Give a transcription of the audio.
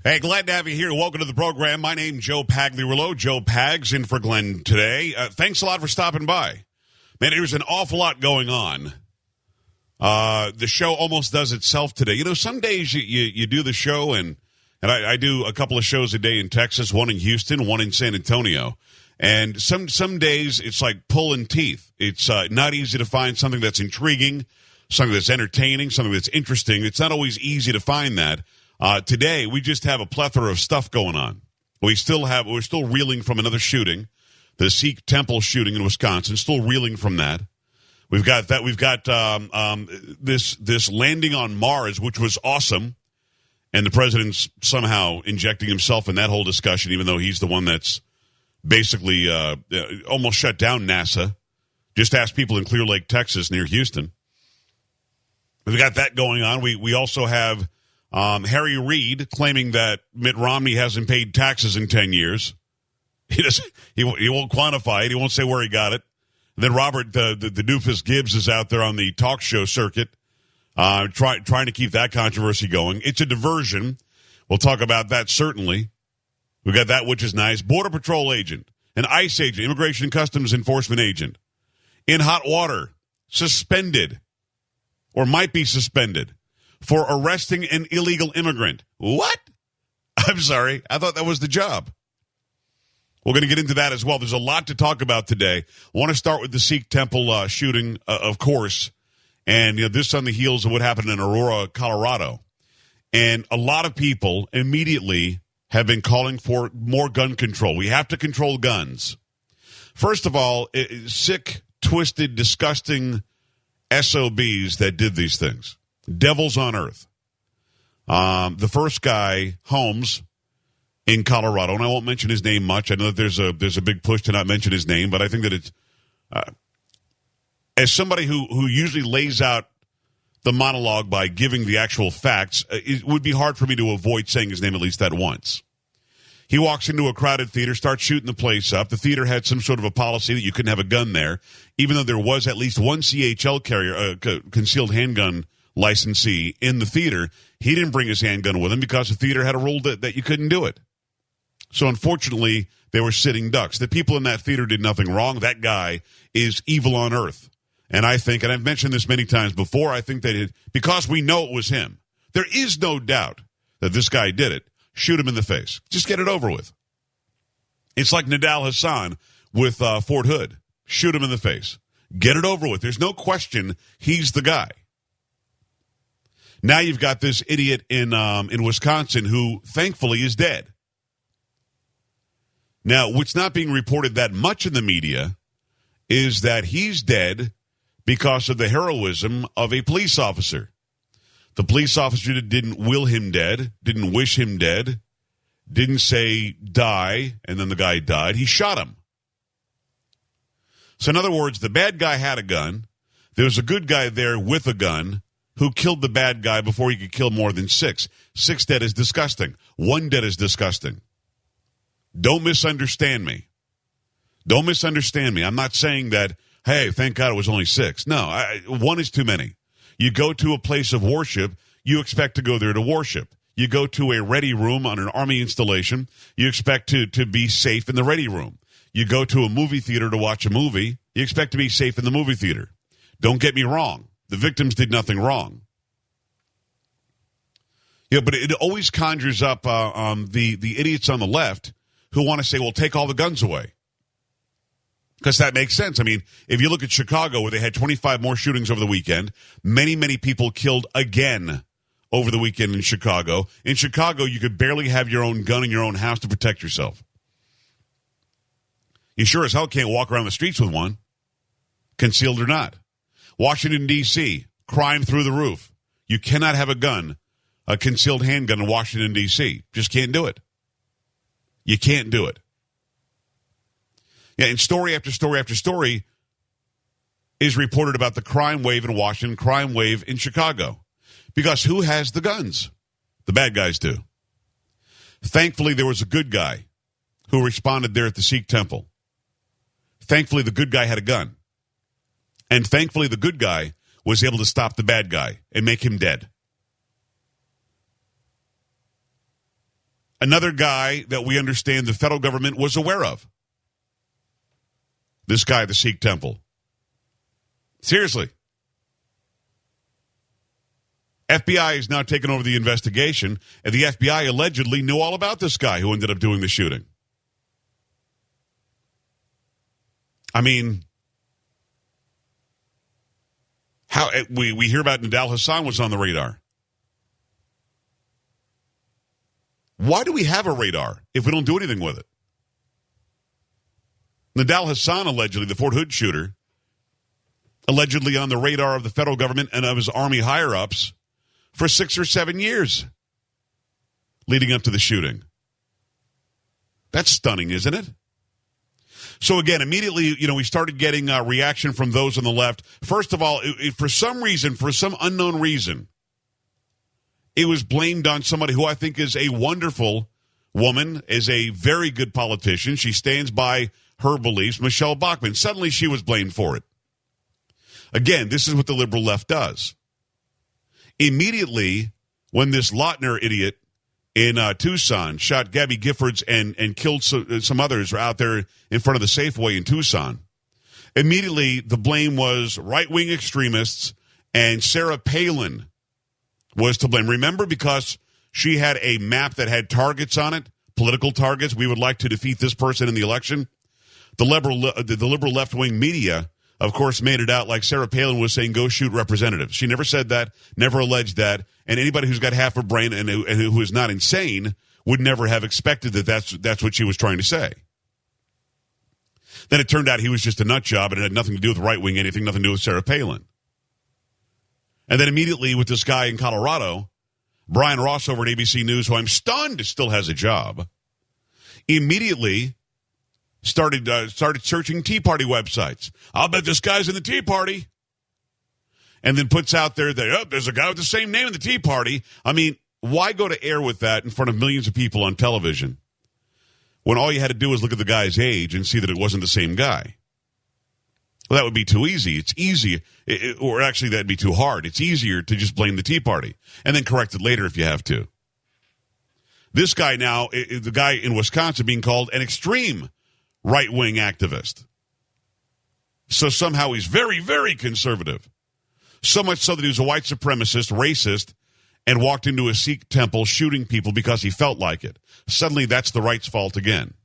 Hey, glad to have you here. Welcome to the program. My name's Joe Pagliarulo. Joe Pags in for Glenn today. Thanks a lot for stopping by. Man, there's an awful lot going on. The show almost does itself today. You know, some days you do the show, and I do a couple of shows a day in Texas, one in Houston, one in San Antonio. And some days it's like pulling teeth. It's not easy to find something that's intriguing, something that's entertaining, something that's interesting. It's not always easy to find that. Today, we just have a plethora of stuff going on. We're still reeling from another shooting, the Sikh temple shooting in Wisconsin, still reeling from that. We've got this landing on Mars, which was awesome, and the president's somehow injecting himself in that whole discussion, even though he's the one that's basically almost shut down NASA. Just ask people in Clear Lake, Texas, near Houston. We've got that going on. We also have Harry Reid claiming that Mitt Romney hasn't paid taxes in 10 years. He won't quantify it. He won't say where he got it. And then Robert, the doofus Gibbs, is out there on the talk show circuit trying to keep that controversy going. It's a diversion. We'll talk about that, certainly. We got that, which is nice. Border Patrol agent, an ICE agent, Immigration and Customs Enforcement agent, in hot water, suspended, or might be suspended, for arresting an illegal immigrant. What? I'm sorry. I thought that was the job. We're going to get into that as well. There's a lot to talk about today. I want to start with the Sikh temple shooting, of course. And this on the heels of what happened in Aurora, Colorado. And a lot of people immediately have been calling for more gun control. We have to control guns. First of all, sick, twisted, disgusting SOBs that did these things. Devils on earth. The first guy, Holmes, in Colorado, and I won't mention his name much. I know that there's a big push to not mention his name, but I think that it's as somebody who usually lays out the monologue by giving the actual facts, it would be hard for me to avoid saying his name at least that once. He walks into a crowded theater, starts shooting the place up. The theater had some sort of a policy that you couldn't have a gun there, even though there was at least one CHL carrier, concealed handgun licensee in the theater. He didn't bring his handgun with him because the theater had a rule that you couldn't do it. So unfortunately, they were sitting ducks. The people in that theater did nothing wrong. That guy is evil on earth. And I think, and I've mentioned this many times before, I think that because we know it was him, there is no doubt that this guy did it. Shoot him in the face. Just get it over with. It's like Nadal Hassan with Fort Hood. Shoot him in the face. Get it over with. There's no question he's the guy. Now you've got this idiot in Wisconsin who thankfully is dead. Now, what's not being reported that much in the media is that he's dead because of the heroism of a police officer. The police officer didn't will him dead, didn't wish him dead, didn't say die, and then the guy died. He shot him. So in other words, the bad guy had a gun. There was a good guy there with a gun who killed the bad guy before he could kill more than six. 6 dead is disgusting. 1 dead is disgusting. Don't misunderstand me. Don't misunderstand me. I'm not saying that, hey, thank God it was only 6. No, 1 is too many. You go to a place of worship, you expect to go there to worship. You go to a ready room on an army installation, you expect to be safe in the ready room. You go to a movie theater to watch a movie, you expect to be safe in the movie theater. Don't get me wrong. The victims did nothing wrong. Yeah, but it always conjures up the idiots on the left who want to say, well, take all the guns away. Because that makes sense. I mean, if you look at Chicago, where they had 25 more shootings over the weekend, many, many people killed again over the weekend in Chicago. In Chicago, you could barely have your own gun in your own house to protect yourself. You sure as hell can't walk around the streets with one, concealed or not. Washington, D.C., crime through the roof. You cannot have a gun, a concealed handgun in Washington, D.C. Just can't do it. You can't do it. Yeah, and story after story after story is reported about the crime wave in Washington, crime wave in Chicago. Because who has the guns? The bad guys do. Thankfully, there was a good guy who responded there at the Sikh temple. Thankfully, the good guy had a gun. And thankfully, the good guy was able to stop the bad guy and make him dead. Another guy that we understand the federal government was aware of. This guy at the Sikh temple. Seriously. FBI has now taken over the investigation, and the FBI allegedly knew all about this guy who ended up doing the shooting. I mean, how we hear about Nidal Hassan was on the radar. Why do we have a radar if we don't do anything with it? Nidal Hassan, allegedly, the Fort Hood shooter, allegedly on the radar of the federal government and of his Army higher-ups for 6 or 7 years leading up to the shooting. That's stunning, isn't it? So again, immediately, we started getting a reaction from those on the left. First of all, for some reason, for some unknown reason, it was blamed on somebody who I think is a wonderful woman, is a very good politician. She stands by her beliefs, Michelle Bachmann. Suddenly she was blamed for it. Again, this is what the liberal left does. Immediately, when this Lautner idiot in Tucson shot Gabby Giffords and killed some others out there in front of the Safeway in Tucson, immediately the blame was right-wing extremists, and Sarah Palin was to blame. Remember, because she had a map that had targets on it, political targets. We would like to defeat this person in the election. The liberal left-wing media, of course, made it out like Sarah Palin was saying, go shoot representatives. She never said that, never alleged that, and anybody who's got half a brain and who is not insane would never have expected that that's what she was trying to say. Then it turned out he was just a nut job, and it had nothing to do with right-wing anything, nothing to do with Sarah Palin. And then immediately with this guy in Colorado, Brian Ross over at ABC News, who I'm stunned still has a job, immediately started searching Tea Party websites. I'll bet this guy's in the Tea Party. And then puts out there that, there's a guy with the same name in the Tea Party. I mean, why go to air with that in front of millions of people on television when all you had to do was look at the guy's age and see that it wasn't the same guy? Well, that would be too easy. It's easy, or actually that'd be too hard. It's easier to just blame the Tea Party and then correct it later if you have to. This guy now, the guy in Wisconsin being called an extreme right-wing activist. So somehow he's very, very conservative. So much so that he was a white supremacist, racist, and walked into a Sikh temple shooting people because he felt like it. Suddenly that's the right's fault again.